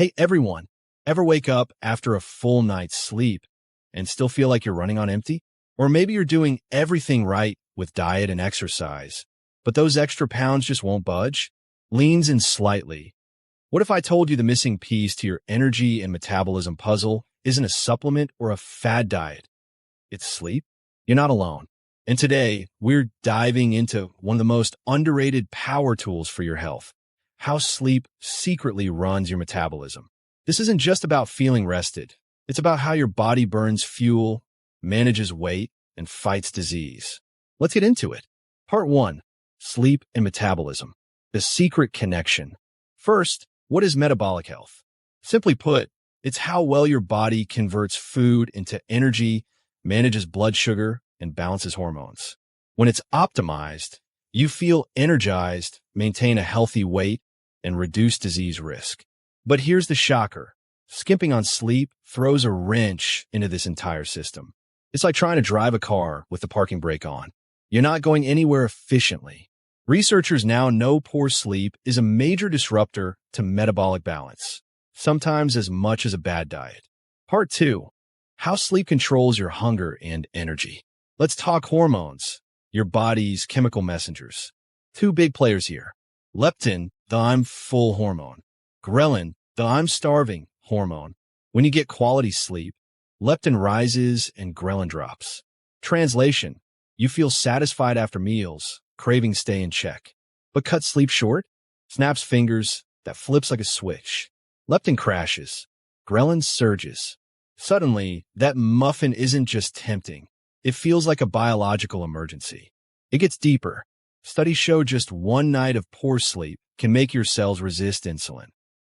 Hey everyone, ever wake up after a full night's sleep and still feel like you're running on empty? Or maybe you're doing everything right with diet and exercise, but those extra pounds just won't budge? Leans in slightly. What if I told you the missing piece to your energy and metabolism puzzle isn't a supplement or a fad diet? It's sleep? You're not alone. And today, we're diving into one of the most underrated power tools for your health: how sleep secretly runs your metabolism. This isn't just about feeling rested. It's about how your body burns fuel, manages weight, and fights disease. Let's get into it. Part 1. Sleep and metabolism. The secret connection. First, what is metabolic health? Simply put, it's how well your body converts food into energy, manages blood sugar, and balances hormones. When it's optimized, you feel energized, maintain a healthy weight, and reduce disease risk. But here's the shocker. Skimping on sleep throws a wrench into this entire system. It's like trying to drive a car with the parking brake on. You're not going anywhere efficiently. Researchers now know poor sleep is a major disruptor to metabolic balance, sometimes as much as a bad diet. Part 2. How sleep controls your hunger and energy. Let's talk hormones, your body's chemical messengers. Two big players here. Leptin, the I'm full hormone. Ghrelin, the I'm starving hormone. When you get quality sleep, leptin rises and ghrelin drops. Translation: you feel satisfied after meals, cravings stay in check. But cut sleep short? Snaps fingers, that flips like a switch. Leptin crashes. Ghrelin surges. Suddenly, that muffin isn't just tempting. It feels like a biological emergency. It gets deeper. Studies show just one night of poor sleep can make your cells resist insulin,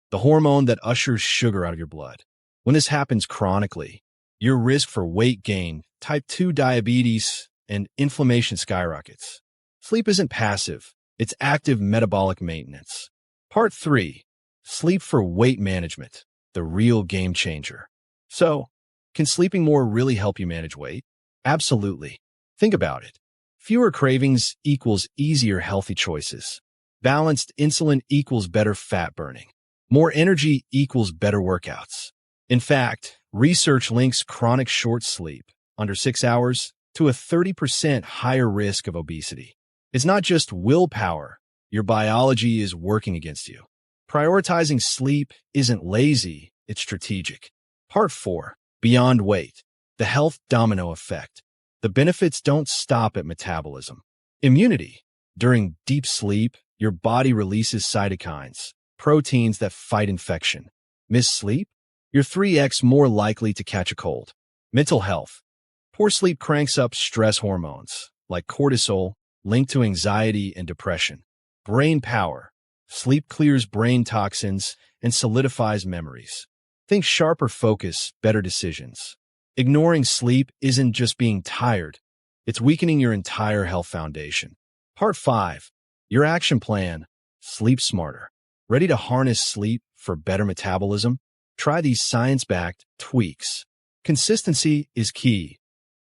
the hormone that ushers sugar out of your blood. When this happens chronically, your risk for weight gain, type 2 diabetes, and inflammation skyrockets. Sleep isn't passive. It's active metabolic maintenance. Part 3. Sleep for weight management, the real game changer. So, can sleeping more really help you manage weight? Absolutely. Think about it. Fewer cravings equals easier healthy choices. Balanced insulin equals better fat burning. More energy equals better workouts. In fact, research links chronic short sleep, under 6 hours, to a 30% higher risk of obesity. It's not just willpower. Your biology is working against you. Prioritizing sleep isn't lazy, it's strategic. Part 4. Beyond weight. The health domino effect. The benefits don't stop at metabolism. Immunity. During deep sleep, your body releases cytokines, proteins that fight infection. Miss sleep? You're 3x more likely to catch a cold. Mental health. Poor sleep cranks up stress hormones, like cortisol, linked to anxiety and depression. Brain power. Sleep clears brain toxins and solidifies memories. Think sharper focus, better decisions. Ignoring sleep isn't just being tired. It's weakening your entire health foundation. Part 5. Your action plan. Sleep smarter. Ready to harness sleep for better metabolism? Try these science-backed tweaks. Consistency is key.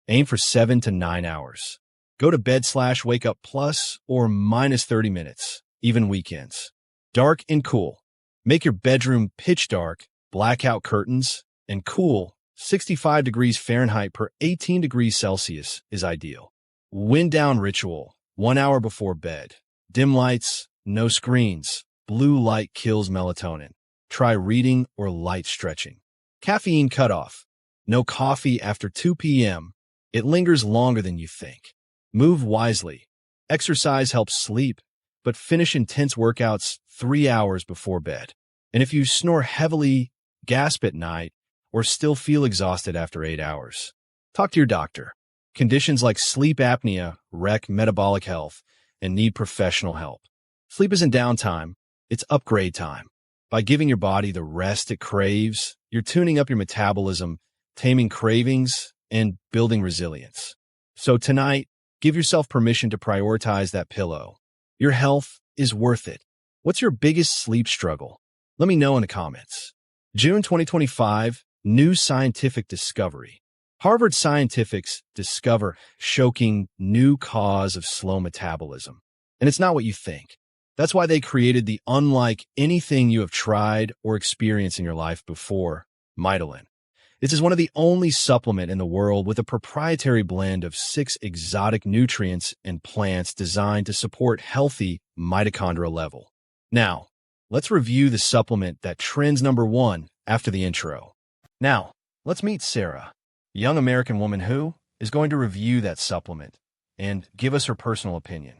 Aim for 7 to 9 hours. Go to bed/wake up plus or minus 30 minutes, even weekends. Dark and cool. Make your bedroom pitch dark, blackout curtains, and cool. 65 degrees Fahrenheit per 18 degrees Celsius is ideal. Wind down ritual. 1 hour before bed. Dim lights, no screens. Blue light kills melatonin. Try reading or light stretching. Caffeine cutoff. No coffee after 2 p.m. It lingers longer than you think. Move wisely. Exercise helps sleep, but finish intense workouts 3 hours before bed. And if you snore heavily, gasp at night, or still feel exhausted after 8 hours, talk to your doctor. Conditions like sleep apnea wreck metabolic health and need professional help. Sleep isn't downtime, it's upgrade time. By giving your body the rest it craves, you're tuning up your metabolism, taming cravings, and building resilience. So tonight, give yourself permission to prioritize that pillow. Your health is worth it. What's your biggest sleep struggle? Let me know in the comments. June 2025, new scientific discovery. Harvard scientists discover shocking new cause of slow metabolism. And it's not what you think. That's why they created the unlike anything you have tried or experienced in your life before, Mitolyn. This is one of the only supplement in the world with a proprietary blend of 6 exotic nutrients and plants designed to support healthy mitochondrial level. Now, let's review the supplement that trends #1 after the intro. Now, let's meet Sarah, a young American woman who is going to review that supplement and give us her personal opinion.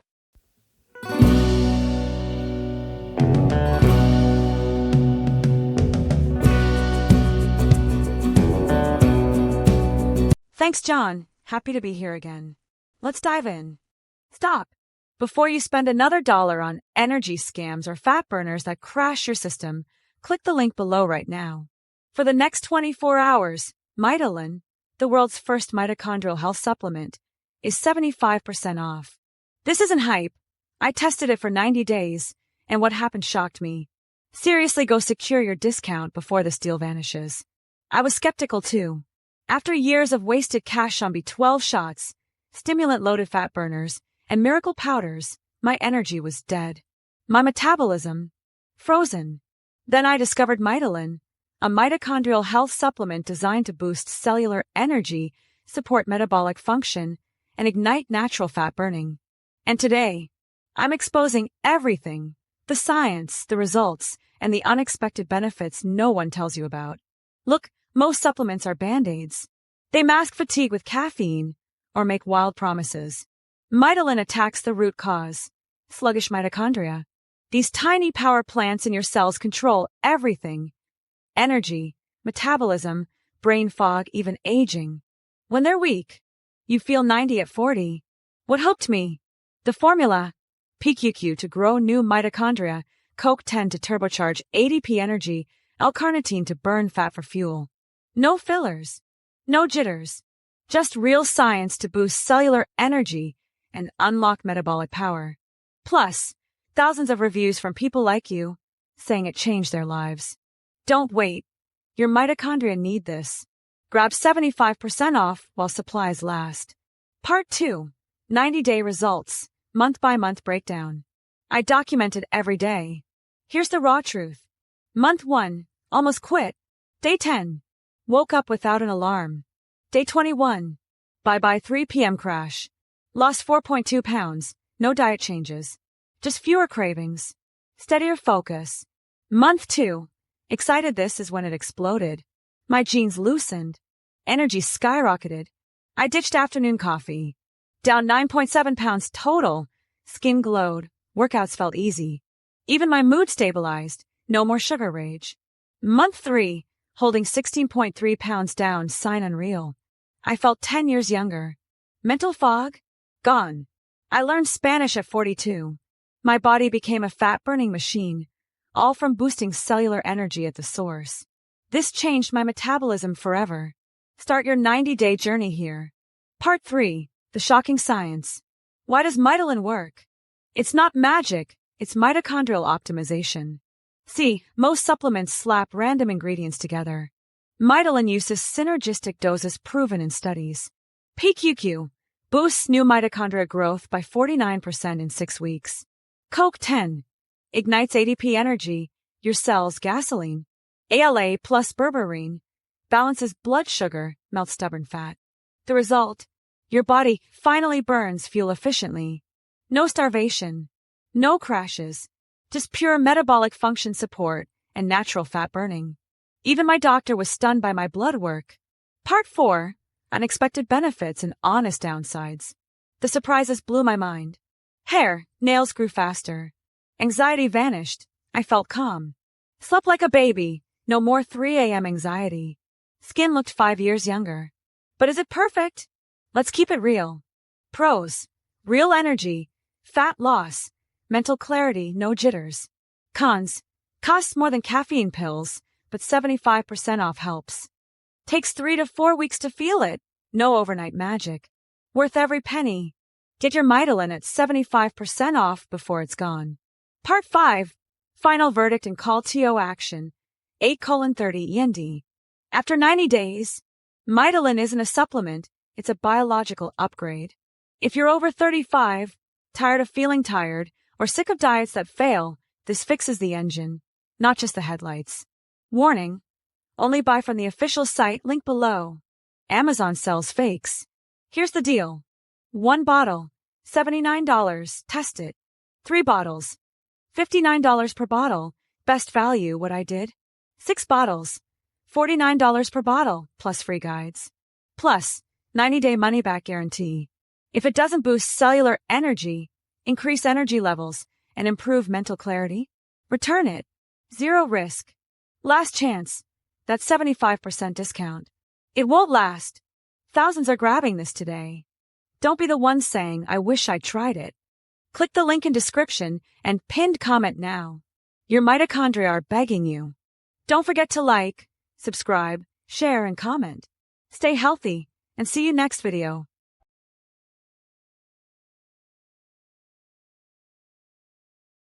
Thanks, John. Happy to be here again. Let's dive in. Stop. Before you spend another dollar on energy scams or fat burners that crash your system, click the link below right now. For the next 24 hours, Mitolyn, the world's first mitochondrial health supplement, is 75% off. This isn't hype. I tested it for 90 days, and what happened shocked me. Seriously, go secure your discount before this deal vanishes. I was skeptical too. After years of wasted cash on B12 shots, stimulant-loaded fat burners, and miracle powders, my energy was dead. My metabolism, frozen. Then I discovered Mitolyn, a mitochondrial health supplement designed to boost cellular energy, support metabolic function, and ignite natural fat burning. And today, I'm exposing everything, the science, the results, and the unexpected benefits no one tells you about. Look, most supplements are band-aids. They mask fatigue with caffeine or make wild promises. Mitolyn attacks the root cause, sluggish mitochondria. These tiny power plants in your cells control everything. Energy, metabolism, brain fog, even aging. When they're weak, you feel 90 at 40. What helped me? The formula: PQQ to grow new mitochondria, CoQ10 to turbocharge ADP energy, L-Carnitine to burn fat for fuel. No fillers, no jitters, just real science to boost cellular energy and unlock metabolic power. Plus, thousands of reviews from people like you saying it changed their lives. Don't wait. Your mitochondria need this. Grab 75% off while supplies last. Part 2. 90-day results, month-by-month breakdown. I documented every day. Here's the raw truth. Month 1, almost quit. Day 10. Woke up without an alarm. Day 21. Bye-bye 3 p.m. crash. Lost 4.2 pounds. No diet changes. Just fewer cravings. Steadier focus. Month 2. Excited. This is when it exploded. My jeans loosened. Energy skyrocketed. I ditched afternoon coffee. Down 9.7 pounds total. Skin glowed. Workouts felt easy. Even my mood stabilized. No more sugar rage. Month 3. Holding 16.3 pounds down, sign unreal. I felt 10 years younger. Mental fog? Gone. I learned Spanish at 42. My body became a fat-burning machine, all from boosting cellular energy at the source. This changed my metabolism forever. Start your 90-day journey here. Part 3. The shocking science. Why does Mitolyn work? It's not magic, it's mitochondrial optimization. See, most supplements slap random ingredients together. Mitolyn uses synergistic doses proven in studies. PQQ boosts new mitochondria growth by 49% in 6 weeks. CoQ10 ignites ADP energy, your cells' gasoline. ALA plus berberine balances blood sugar, melts stubborn fat. The result? Your body finally burns fuel efficiently. No starvation. No crashes. Just pure metabolic function support and natural fat burning. Even my doctor was stunned by my blood work. Part 4. Unexpected benefits and honest downsides. The surprises blew my mind. Hair, nails grew faster. Anxiety vanished. I felt calm. Slept like a baby. No more 3 a.m. anxiety. Skin looked 5 years younger. But is it perfect? Let's keep it real. Pros: real energy, fat loss, mental clarity, no jitters. Cons: costs more than caffeine pills, but 75% off helps. Takes 3 to 4 weeks to feel it. No overnight magic. Worth every penny. Get your Mitolyn at 75% off before it's gone. Part 5. Final verdict and call to action. 8:30 END. After 90 days, Mitolyn isn't a supplement, it's a biological upgrade. If you're over 35, tired of feeling tired, or sick of diets that fail, this fixes the engine, not just the headlights. Warning: only buy from the official site, link below. Amazon sells fakes. Here's the deal. 1 bottle, $79. Test it. 3 bottles, $59 per bottle. Best value, what I did. 6 bottles, $49 per bottle, plus free guides. Plus, 90-day money-back guarantee. If it doesn't boost cellular energy, increase energy levels, and improve mental clarity, return it. Zero risk. Last chance. That's 75% discount. It won't last. Thousands are grabbing this today. Don't be the one saying, I wish I tried it. Click the link in description and pinned comment now. Your mitochondria are begging you. Don't forget to like, subscribe, share, and comment. Stay healthy, and see you next video.